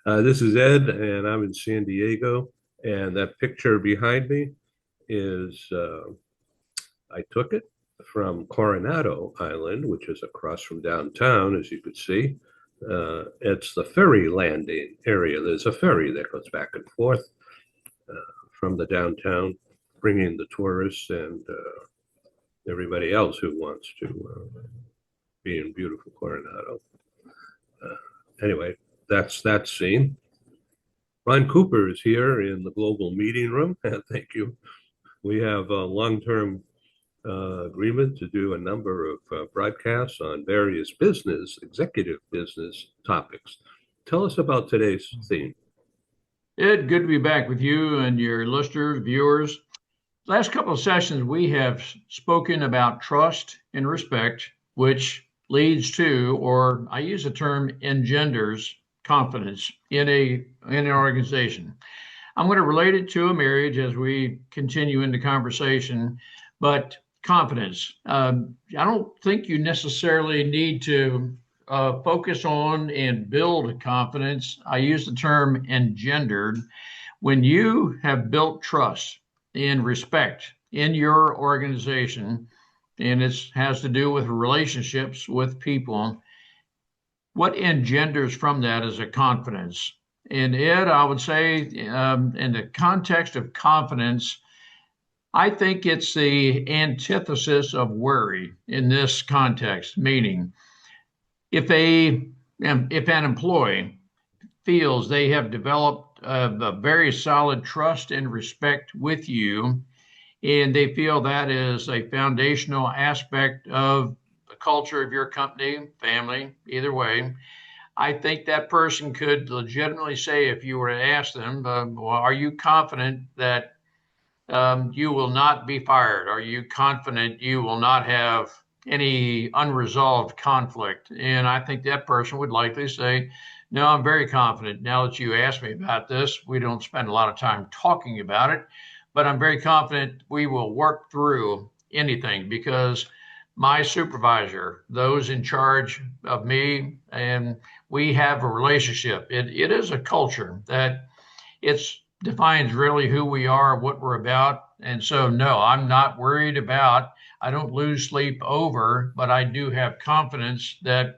This is Ed, and I'm in San Diego. And that picture behind me is I took it from Coronado Island, which is across from downtown, as you could see. It's the ferry landing area. There's a ferry that goes back and forth from the downtown, bringing the tourists and everybody else who wants to be in beautiful Coronado. Anyway, that's that scene. Ron Cooper is here in the global meeting room. Thank you. We have a long-term agreement to do a number of broadcasts on various executive business topics. Tell us about today's theme. Ed, good to be back with you and your listeners, viewers. Last couple of sessions, we have spoken about trust and respect, which leads to, or I use the term engenders confidence in an organization. I'm going to relate it to a marriage as we continue into conversation, but confidence. I don't think you necessarily need to focus on and build confidence. I use the term engendered. When you have built trust and respect in your organization, and it has to do with relationships with people, what engenders from that is a confidence. And Ed, I would say, in the context of confidence, I think it's the antithesis of worry in this context, meaning if an employee feels they have developed a very solid trust and respect with you, and they feel that is a foundational aspect of the culture of your company, family, either way, I think that person could legitimately say, if you were to ask them, well, are you confident that you will not be fired? Are you confident you will not have any unresolved conflict? And I think that person would likely say, no, I'm very confident. Now that you asked me about this, we don't spend a lot of time talking about it, but I'm very confident we will work through anything because my supervisor, those in charge of me, and we have a relationship. It is a culture that it's defines really who we are, what we're about. And so, no, I'm not worried about, I don't lose sleep over, but I do have confidence that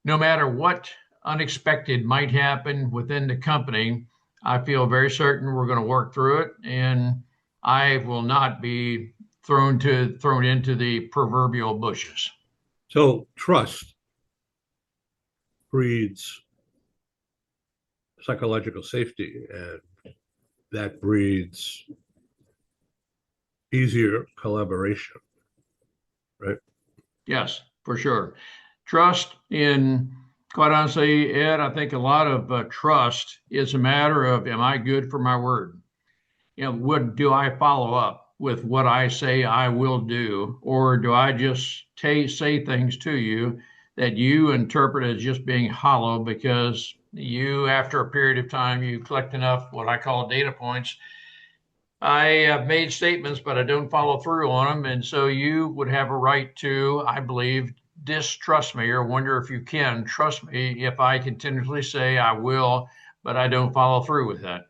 no matter what unexpected might happen within the company, I feel very certain we're going to work through it. And I will not be thrown into the proverbial bushes. So, trust breeds psychological safety, and that breeds easier collaboration, right? Yes, for sure. Trust in, quite honestly, Ed, I think a lot of trust is a matter of, am I good for my word? What do I follow up with what I say I will do? Or do I just say things to you that you interpret as just being hollow because you, after a period of time, you collect enough what I call data points. I have made statements, but I don't follow through on them. And so you would have a right to, I believe, distrust me or wonder if you can trust me if I continuously say I will, but I don't follow through with that.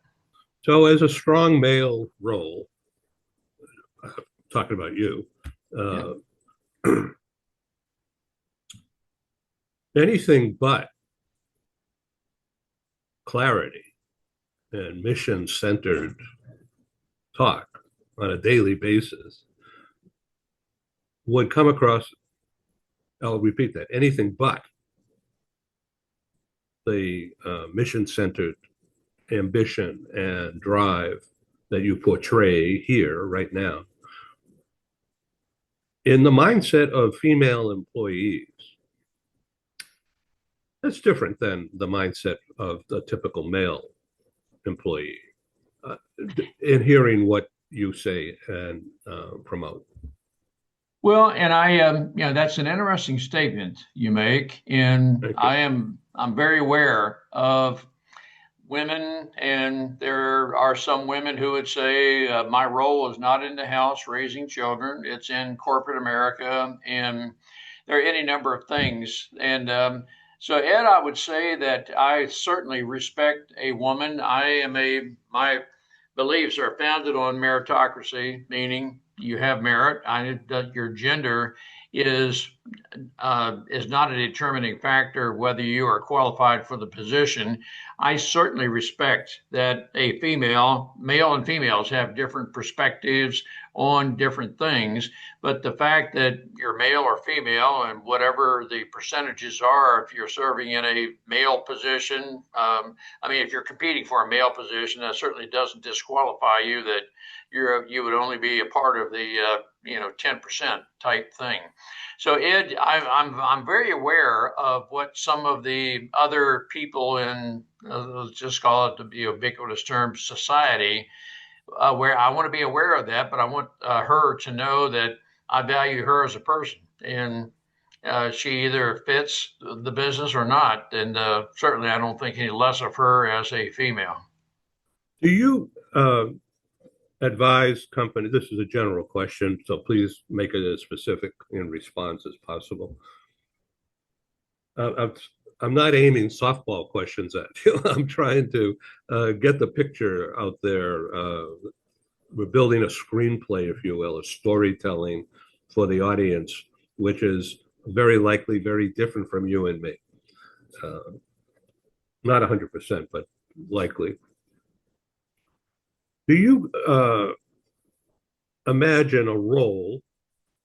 So, as a strong male role, talking about you, Yeah. uh, anything but clarity and mission centered talk on a daily basis would come across, I'll repeat that, anything but the mission centered ambition and drive that you portray here right now. In the mindset of female employees, that's different than the mindset of the typical male employee. Uh, in hearing what you say and promote. Well, and that's an interesting statement you make, and Thank you. I'm very aware of women, and there are some women who would say my role is not in the house raising children; it's in corporate America, and there are any number of things. And So, Ed, I would say that I certainly respect a woman. My beliefs are founded on meritocracy, meaning you have merit. That your gender is is not a determining factor whether you are qualified for the position. I certainly respect that a male and females have different perspectives on different things, but the fact that you're male or female and whatever the percentages are, if you're serving in a male position, if you're competing for a male position, that certainly doesn't disqualify you that you would only be a part of the 10% type thing. So Ed, I'm very aware of what some of the other people in let's just call it the ubiquitous term society, where I want to be aware of that, but I want her to know that I value her as a person, and she either fits the business or not, and certainly I don't think any less of her as a female. Do you advise companies? This is a general question, so please make it as specific in response as possible. Uh, I'm not aiming softball questions at you. I'm trying to get the picture out there. We're building a screenplay, if you will, a storytelling for the audience, which is very likely very different from you and me. Not 100%, but likely. Do you imagine a role,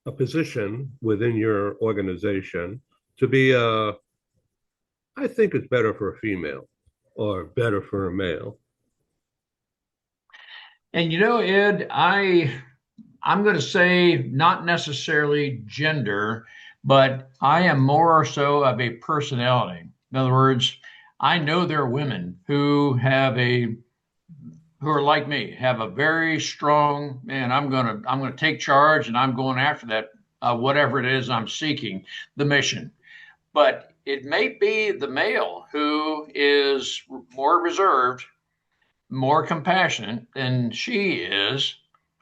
a position within your organization to be I think it's better for a female or better for a male? And Ed, I'm going to say not necessarily gender, but I am more so of a personality. In other words, I know there are women who are like me, have a very strong, man, I'm gonna take charge and I'm going after that whatever it is I'm seeking, the mission. But it may be the male who is more reserved, more compassionate than she is.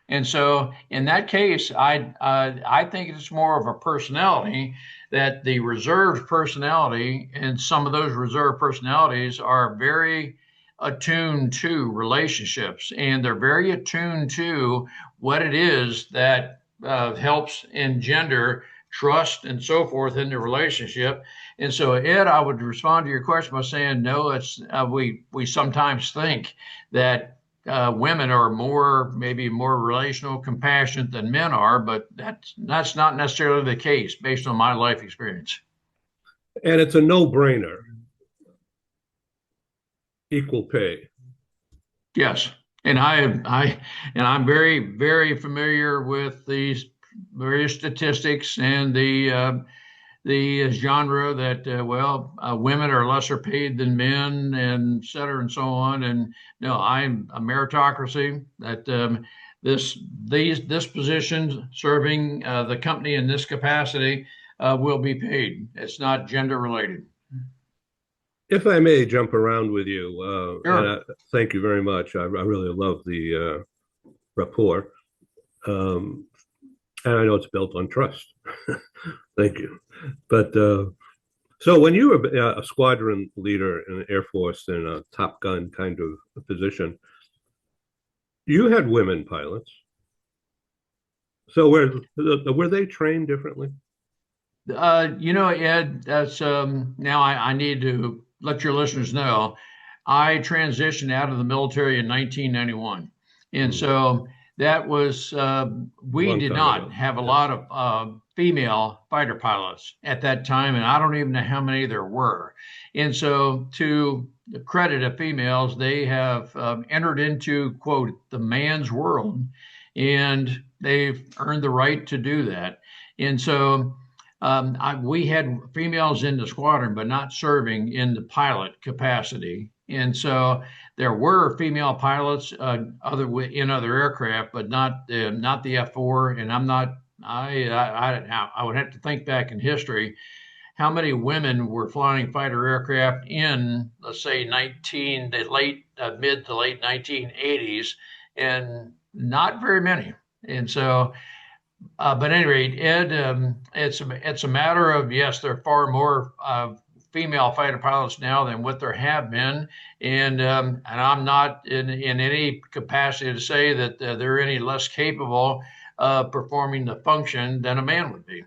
And so, in that case, I think it's more of a personality that the reserved personality, and some of those reserved personalities are very attuned to relationships, and they're very attuned to what it is that helps engender trust and so forth in the relationship. And so, Ed, I would respond to your question by saying, no, it's we sometimes think that women are maybe more relational, compassionate than men are, but that's not necessarily the case based on my life experience. And it's a no-brainer, equal pay. Yes, and I'm very, very familiar with these various statistics and the genre that women are lesser paid than men, and et cetera, and so on. And no, I'm a meritocracy that this position serving the company in this capacity will be paid. It's not gender related. If I may jump around with you, and Sure. thank you very much. I really love the rapport. Um, and I know it's built on trust. Thank you. But so when you were a squadron leader in the Air Force in a Top Gun kind of position, you had women pilots. So were they trained differently? Ed, that's now I need to let your listeners know I transitioned out of the military in 1991. And Hmm. so that was, we Long did time not ago. have a Yeah. lot of female fighter pilots at that time, and I don't even know how many there were. And so, to the credit of females, they have entered into, quote, the man's world, and they've earned the right to do that. And so, we had females in the squadron, but not serving in the pilot capacity. And so there were female pilots in other aircraft, but not the F4. And I'm not. I would have to think back in history how many women were flying fighter aircraft in, let's say, mid to late 1980s, and not very many. And so but at any rate, Ed, it's a matter of, yes, there are far more female fighter pilots now than what there have been, and I'm not in any capacity to say that they're any less capable of performing the function than a man would be.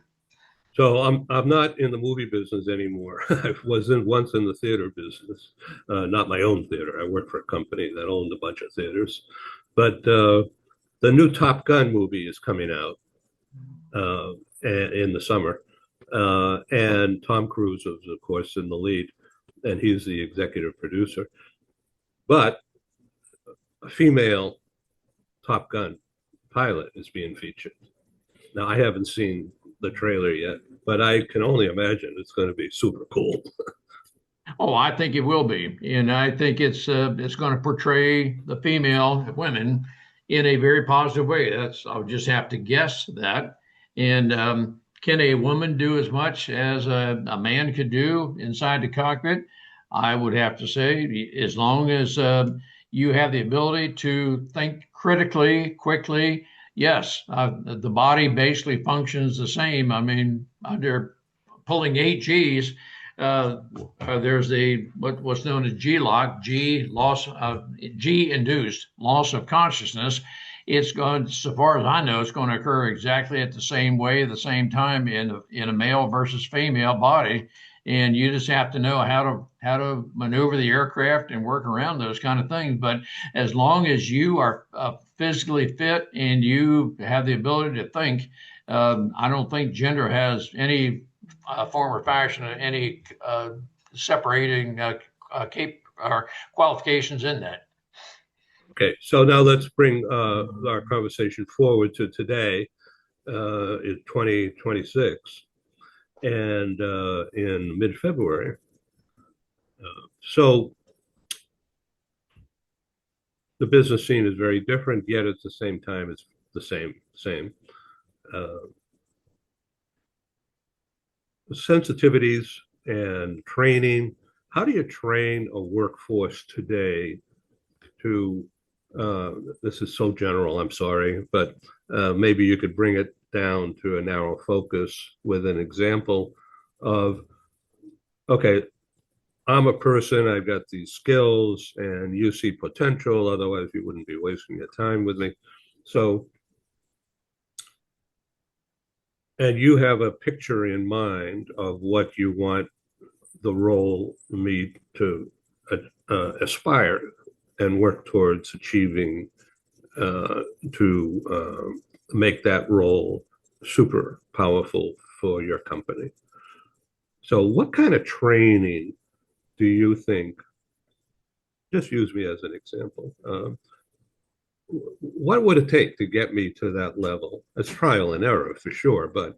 So I'm not in the movie business anymore. I was once in the theater business, not my own theater. I worked for a company that owned a bunch of theaters. But the new Top Gun movie is coming out in the summer, and Tom Cruise is, of course, in the lead, and he's the executive producer. But a female Top Gun pilot is being featured. Now, I haven't seen the trailer yet, but I can only imagine it's going to be super cool. Oh, I think it will be, and I think it's going to portray the female women in a very positive way. That's I'll just have to guess that. And can a woman do as much as a man could do inside the cockpit? I would have to say, as long as you have the ability to think critically, quickly, yes, the body basically functions the same. I mean, under pulling 8 Gs, there's what's known as G lock, G induced loss of consciousness. It's going, so far as I know, it's going to occur exactly at the same way, the same time in a male versus female body, and you just have to know how to maneuver the aircraft and work around those kind of things. But as long as you are physically fit and you have the ability to think, I don't think gender has any form or fashion, any separating or qualifications in that. Okay, so now let's bring our conversation forward to today in 2026 and in mid-February. So the business scene is very different, yet at the same time, it's the same. Sensitivities and training. How do you train a workforce today to, this is so general, I'm sorry, but maybe you could bring it down to a narrow focus with an example of, okay, I'm a person, I've got these skills, and you see potential, otherwise you wouldn't be wasting your time with me. So, and you have a picture in mind of what you want the role me to aspire and work towards achieving to make that role super powerful for your company. So what kind of training do you think, just use me as an example, what would it take to get me to that level? It's trial and error for sure, but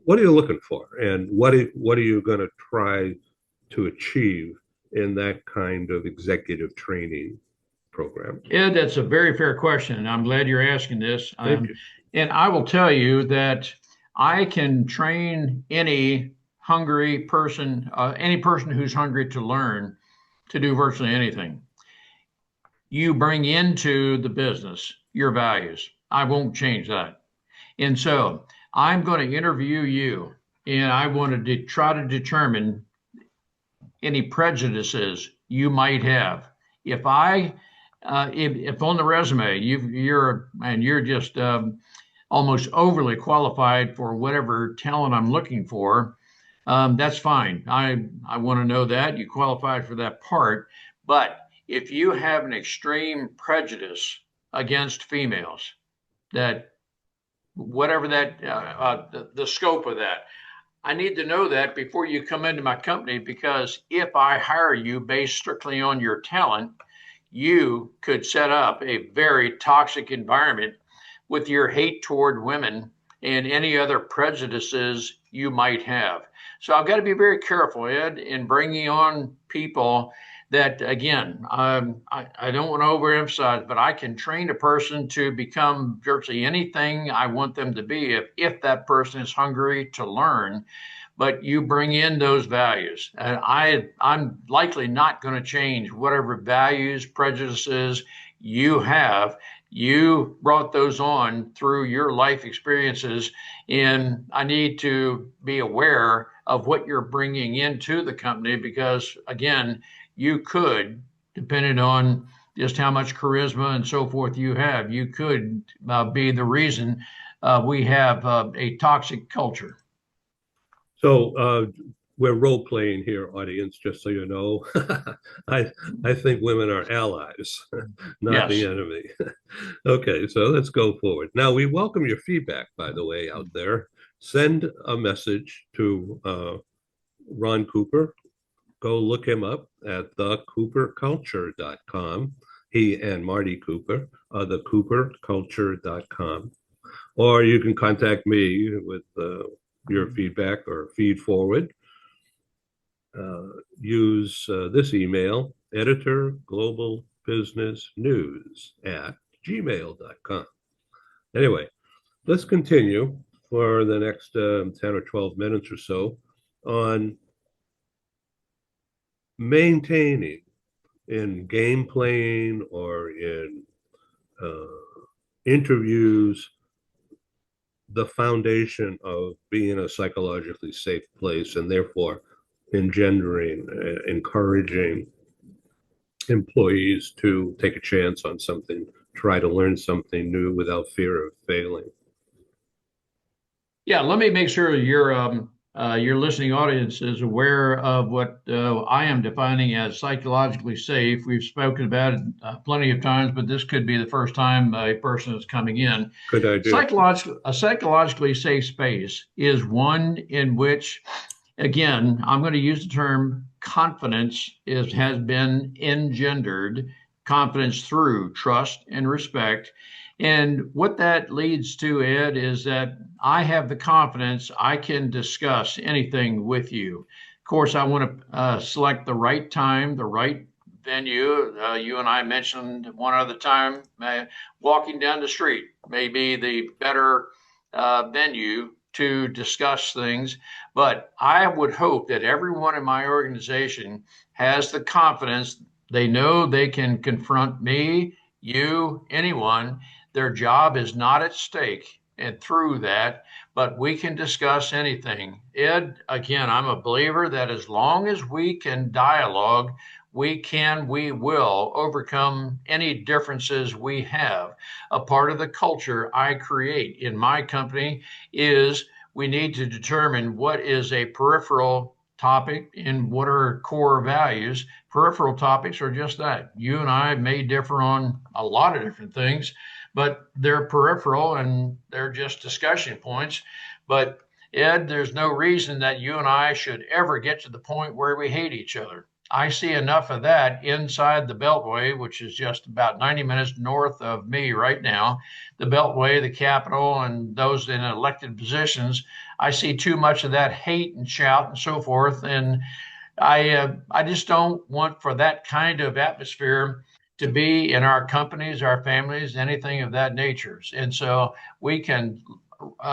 what are you looking for, and what are you going to try to achieve in that kind of executive training program? Ed, that's a very fair question, and I'm glad you're asking this. Thank you. And I will tell you that I can train any hungry person, any person who's hungry to learn, to do virtually anything. You bring into the business your values. I won't change that. And so I'm going to interview you, and I want to try to determine any prejudices you might have. If on the resume you're just almost overly qualified for whatever talent I'm looking for, that's fine. I want to know that you qualified for that part. But if you have an extreme prejudice against females, that whatever that the scope of that, I need to know that before you come into my company, because if I hire you based strictly on your talent, you could set up a very toxic environment with your hate toward women and any other prejudices you might have. So I've got to be very careful, Ed, in bringing on people that, again, I don't want to overemphasize, but I can train a person to become virtually anything I want them to be if that person is hungry to learn. But you bring in those values. And I'm likely not going to change whatever values, prejudices you have. You brought those on through your life experiences, and I need to be aware of what you're bringing into the company because, again, you could, depending on just how much charisma and so forth you have, you could be the reason we have a toxic culture. So we're role playing here, audience, just so you know. I I think women are allies, not the Yes. enemy. Okay, so let's go forward. Now we welcome your feedback, by the way, out there. Send a message to Ron Cooper. Go look him up at thecooperculture.com. He and Marty Cooper, thecooperculture.com. Or you can contact me with your feedback or feed forward. Use this email, editor global business news at gmail.com. Anyway, let's continue for the next 10 or 12 minutes or so on maintaining in game playing or in uh, interviews the foundation of being a psychologically safe place and therefore engendering, encouraging employees to take a chance on something, try to learn something new without fear of failing. Yeah, let me make sure your listening audience is aware of what I am defining as psychologically safe. We've spoken about it plenty of times, but this could be the first time a person is coming in. Good idea. A psychologically safe space is one in which, again, I'm going to use the term confidence has been engendered, confidence through trust and respect. And what that leads to, Ed, is that I have the confidence I can discuss anything with you. Of course, I want to select the right time, the right venue. You and I mentioned one other time, walking down the street may be the better venue to discuss things. But I would hope that everyone in my organization has the confidence they know they can confront me, you, anyone. Their job is not at stake. And through that, but we can discuss anything. Ed, again, I'm a believer that as long as we can dialogue, we will overcome any differences we have. A part of the culture I create in my company is we need to determine what is a peripheral topic and what are core values. Peripheral topics are just that. You and I may differ on a lot of different things, but they're peripheral and they're just discussion points. But Ed, there's no reason that you and I should ever get to the point where we hate each other. I see enough of that inside the Beltway, which is just about 90 minutes north of me right now. The Beltway, the Capitol, and those in elected positions. I see too much of that hate and shout and so forth. And I just don't want for that kind of atmosphere to be in our companies, our families, anything of that nature. And so we can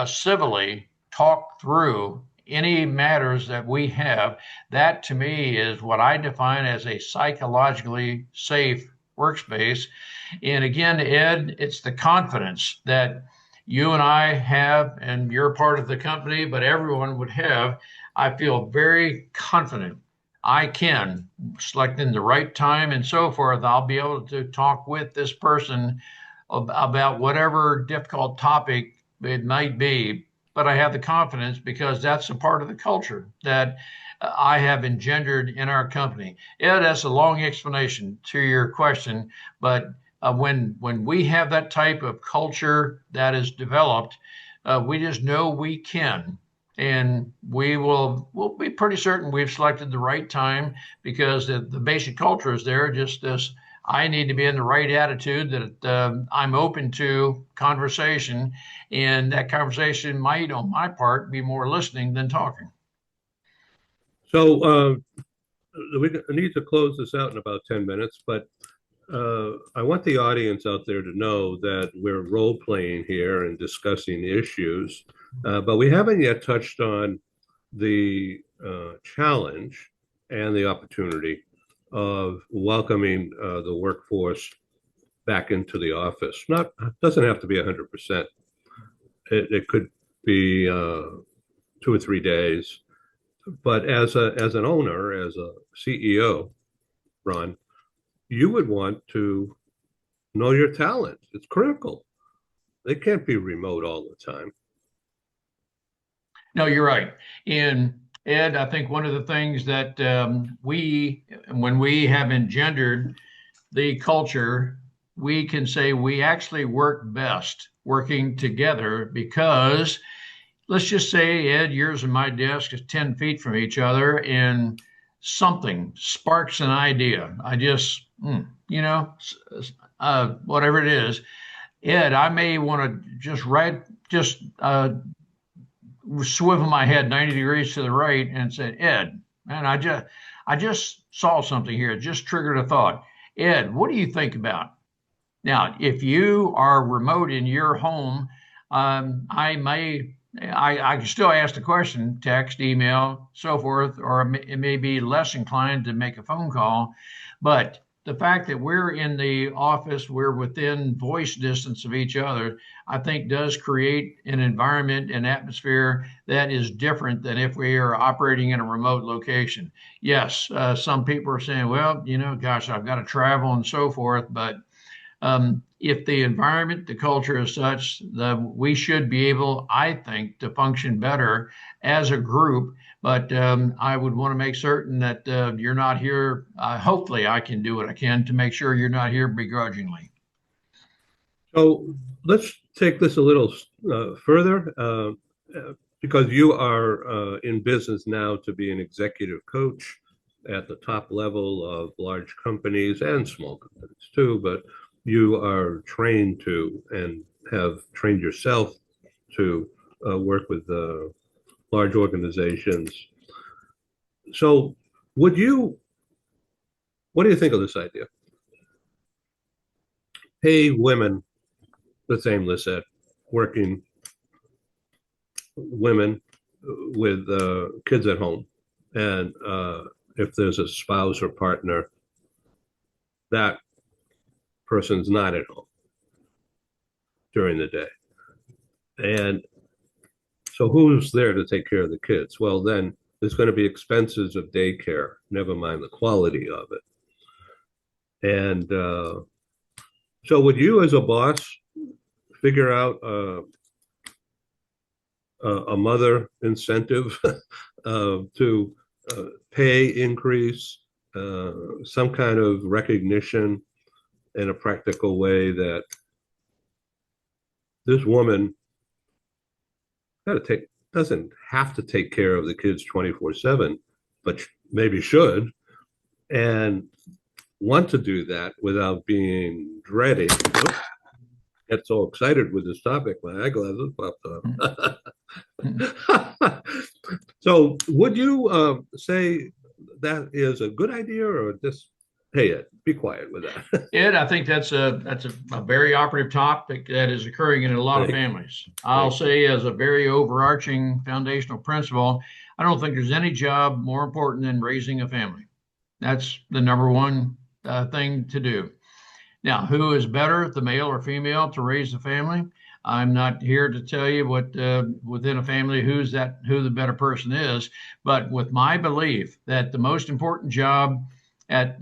civilly talk through any matters that we have. That to me is what I define as a psychologically safe workspace. And again, Ed, it's the confidence that you and I have, and you're part of the company, but everyone would have. I feel very confident I can, selecting the right time and so forth, I'll be able to talk with this person about whatever difficult topic it might be. But I have the confidence because that's a part of the culture that I have engendered in our company. Yeah, that's a long explanation to your question, but when we have that type of culture that is developed, we just know we can, and we'll be pretty certain we've selected the right time because the basic culture is there. Just this, I need to be in the right attitude that I'm open to conversation, and that conversation might, on my part, be more listening than talking. So we need to close this out in about 10 minutes, but I want the audience out there to know that we're role playing here and discussing issues, but we haven't yet touched on the challenge and the opportunity of welcoming the workforce back into the office. Not doesn't have to be 100%. It could be 2 or 3 days. But as an owner, as a CEO, Ron, you would want to know your talent. It's critical. They can't be remote all the time. No, you're right. And Ed, I think one of the things that when we have engendered the culture, we can say we actually work best working together because let's just say, Ed, yours and my desk is 10 feet from each other and something sparks an idea. I just, whatever it is, Ed, I may want to just swivel my head 90 degrees to the right and say, Ed, man, I just saw something here. It just triggered a thought. Ed, what do you think about? Now, if you are remote in your home, I can still ask the question, text, email, so forth, or it may be less inclined to make a phone call. But the fact that we're in the office, we're within voice distance of each other, I think does create an environment and atmosphere that is different than if we are operating in a remote location. Yes, some people are saying, well, gosh, I've got to travel and so forth, but if the environment, the culture is such that we should be able, I think, to function better as a group. But I would want to make certain that you're not here. Hopefully, I can do what I can to make sure you're not here begrudgingly. So let's take this a little further because you are in business now to be an executive coach at the top level of large companies and small companies too, but you are trained to and have trained yourself to work with large organizations. So what do you think of this idea? Hey, women, let's aim this at working women with kids at home. And if there's a spouse or partner, that person's not at home during the day. And so who's there to take care of the kids? Well, then there's going to be expenses of daycare, never mind the quality of it. And so would you as a boss figure out a mother incentive to pay increase, some kind of recognition in a practical way that this woman doesn't have to take care of the kids 24/7, but maybe should, and want to do that without being dreading. Oops, get so excited with this topic, my eyeglasses popped up. So would you say that is a good idea or just, hey, Ed, be quiet with that? Ed, I think that's a very operative topic that is occurring in a lot of families. I'll say as a very overarching foundational principle, I don't think there's any job more important than raising a family. That's the number one thing to do. Now, who is better, the male or female, to raise a family? I'm not here to tell you what within a family who the better person is, but with my belief that the most important job in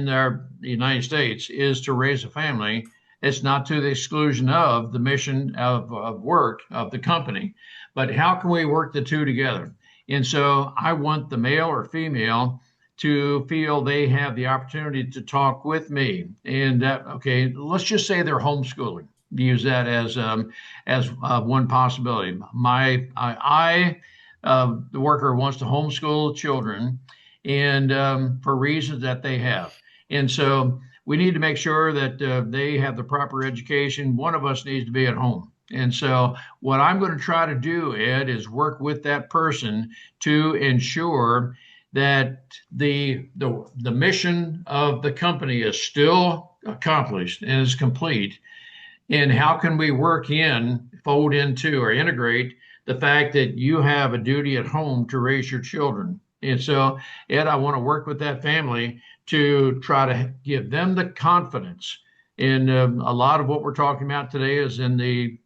the United States is to raise a family. It's not to the exclusion of the mission of work of the company, but how can we work the two together? And so I want the male or female to feel they have the opportunity to talk with me. And okay, let's just say they're homeschooling. Use that as one possibility. The worker wants to homeschool children, and for reasons that they have. And so we need to make sure that they have the proper education. One of us needs to be at home. And so what I'm going to try to do, Ed, is work with that person to ensure that the mission of the company is still accomplished and is complete. And how can we fold into or integrate the fact that you have a duty at home to raise your children? And so, Ed, I want to work with that family to try to give them the confidence And a lot of what we're talking about today is in the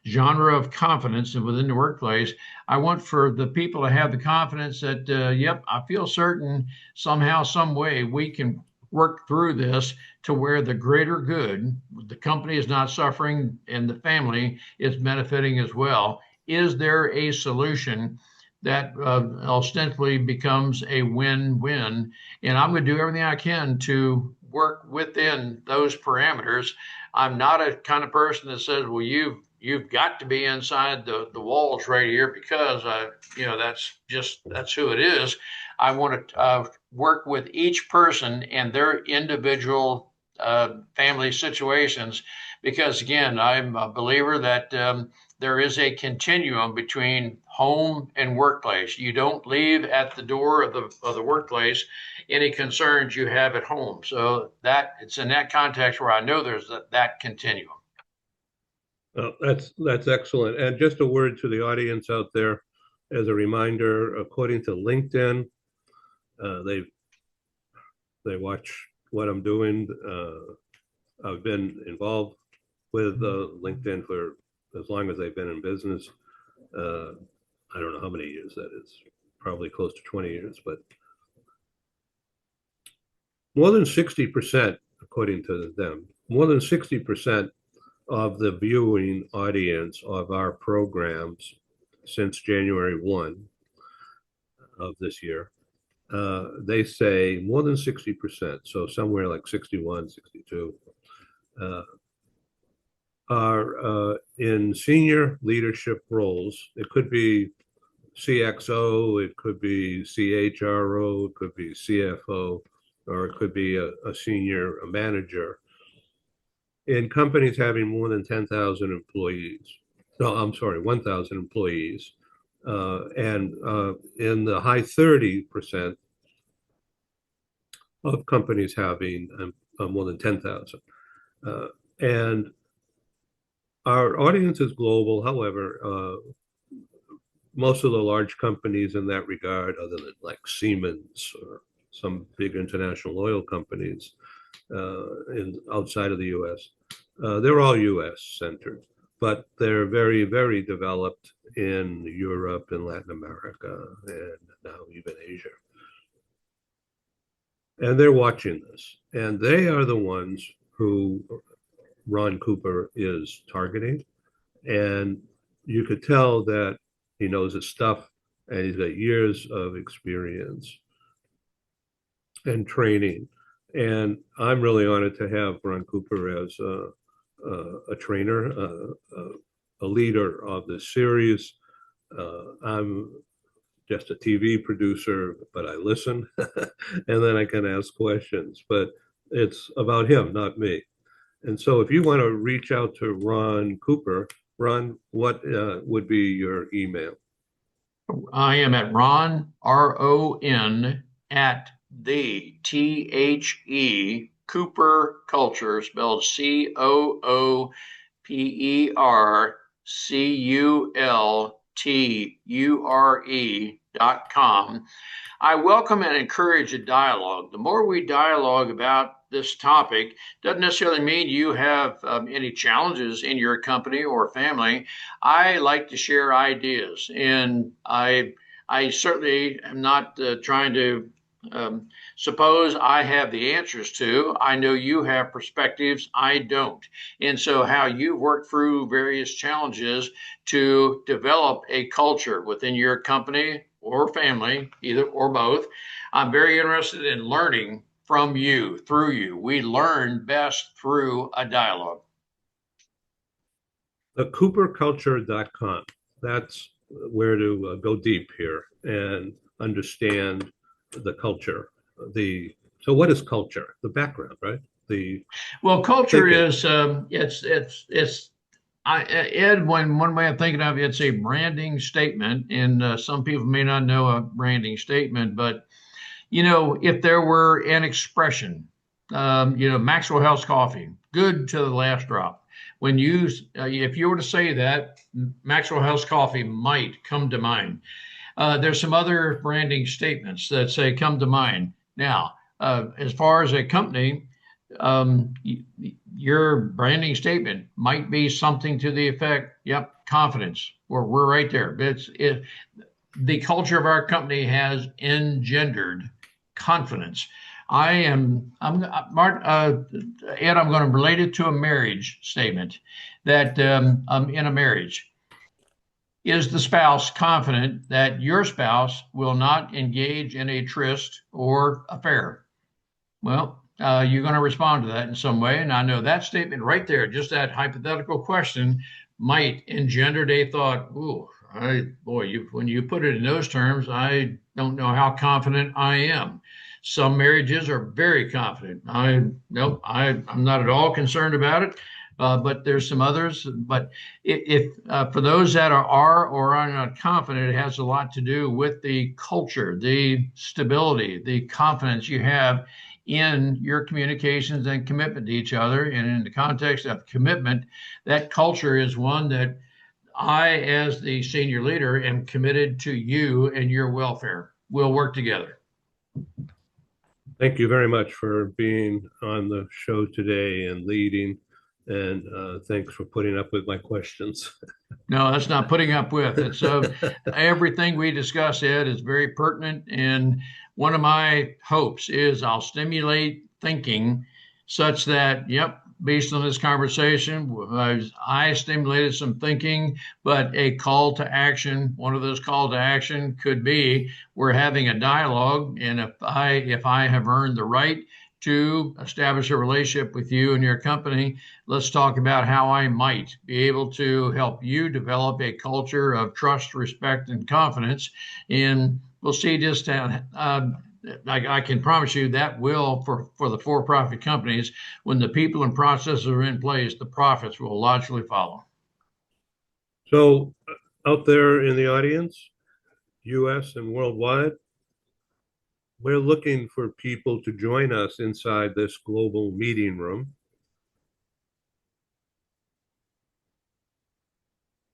genre of confidence and within the workplace. I want for the people to have the confidence that, yep, I feel certain somehow, some way we can work through this to where the greater good, the company is not suffering and the family is benefiting as well. Is there a solution that ostensibly becomes a win-win? And I'm going to do everything I can to work within those parameters. I'm not a kind of person that says, well, you've got to be inside the walls right here because that's who it is. I want to work with each person and their individual family situations, because again, I'm a believer that there is a continuum between home and workplace. You don't leave at the door of the workplace any concerns you have at home. So that it's in that context where I know there's that continuum. That's excellent. And just a word to the audience out there, as a reminder, according to LinkedIn, they watch what I'm doing. I've been involved with LinkedIn for as long as they've been in business. I don't know how many years that is, probably close to 20 years, but more than 60%, according to them, more than 60% of the viewing audience of our programs since January 1 of this year, they say more than 60%, so somewhere like 61, 62, are in senior leadership roles. It could be CXO, it could be CHRO, it could be CFO, or it could be a senior manager in companies having more than 10,000 employees. No, I'm sorry, 1,000 employees. And in the high 30% of companies having more than 10,000. And our audience is global. However, most of the large companies in that regard, other than like Siemens or some big international oil companies outside of the US, they're all US centered, but they're very, very developed in Europe and Latin America and now even Asia. And they're watching this. And they are the ones who Ron Cooper is targeting. And you could tell that he knows his stuff and he's got years of experience and training. And I'm really honored to have Ron Cooper as a trainer, a leader of this series. I'm just a TV producer, but I listen and then I can ask questions. But it's about him, not me. And so if you want to reach out to Ron Cooper, Ron, what would be your email? I am at Ron, RON, at the Cooper Culture, spelled COOPERCULTURE.com. I welcome and encourage a dialogue. The more we dialogue about this topic, doesn't necessarily mean you have any challenges in your company or family. I like to share ideas, and I certainly am not trying to suppose I have the answers to. I know you have perspectives I don't. And so how you work through various challenges to develop a culture within your company or family, either or both, I'm very interested in learning from you, through you. We learn best through a dialogue. The CooperCulture.com. That's where to go deep here and understand the culture. So what is culture? The background, right? Culture is Ed, one way of thinking of it, it's a branding statement, and some people may not know a branding statement, but if there were an expression, Maxwell House Coffee, good to the last drop. If you were to say that, Maxwell House Coffee might come to mind. There's some other branding statements that say come to mind. Now, as far as a company, your branding statement might be something to the effect, yep, confidence, or we're right there. The culture of our company has engendered confidence. Mark, Ed, I'm going to relate it to a marriage statement that I'm in a marriage. Is the spouse confident that your spouse will not engage in a tryst or affair? Well, you're going to respond to that in some way. And I know that statement right there, just that hypothetical question, might engender a thought, ooh, when you put it in those terms, I don't know how confident I am. Some marriages are very confident. Nope, I'm not at all concerned about it. But there's some others. But if for those that are or are not confident, it has a lot to do with the culture, the stability, the confidence you have in your communications and commitment to each other. And in the context of commitment, that culture is one that I, as the senior leader, am committed to you and your welfare. We'll work together. Thank you very much for being on the show today and leading. And thanks for putting up with my questions. No, that's not putting up with. It's everything we discuss, Ed, is very pertinent. And one of my hopes is I'll stimulate thinking such that, yep, based on this conversation, I stimulated some thinking, but a call to action, one of those call to action could be we're having a dialogue. And if I have earned the right to establish a relationship with you and your company, let's talk about how I might be able to help you develop a culture of trust, respect, and confidence. And we'll see just I can promise you that will, for the for-profit companies, when the people and processes are in place, the profits will logically follow. So, out there in the audience, US and worldwide, we're looking for people to join us inside this global meeting room.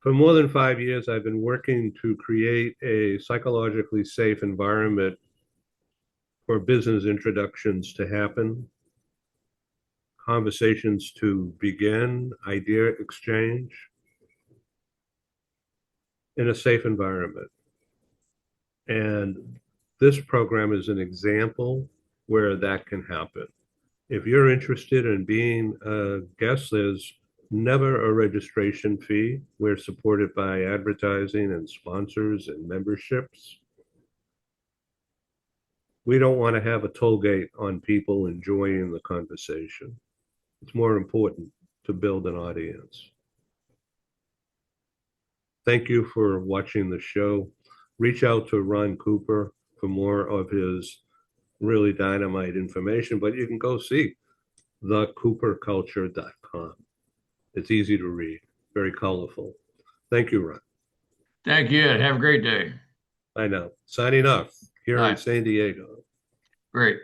For more than 5 years, I've been working to create a psychologically safe environment for business introductions to happen, conversations to begin, idea exchange in a safe environment. And this program is an example where that can happen. If you're interested in being a guest, there's never a registration fee. We're supported by advertising and sponsors and memberships. We don't want to have a toll gate on people enjoying the conversation. It's more important to build an audience. Thank you for watching the show. Reach out to Ron Cooper for more of his really dynamite information, but you can go see thecooperculture.com. It's easy to read, very colorful. Thank you, Ron. Thank you, Ed. Have a great day. I know. Signing off here in San Diego. Great.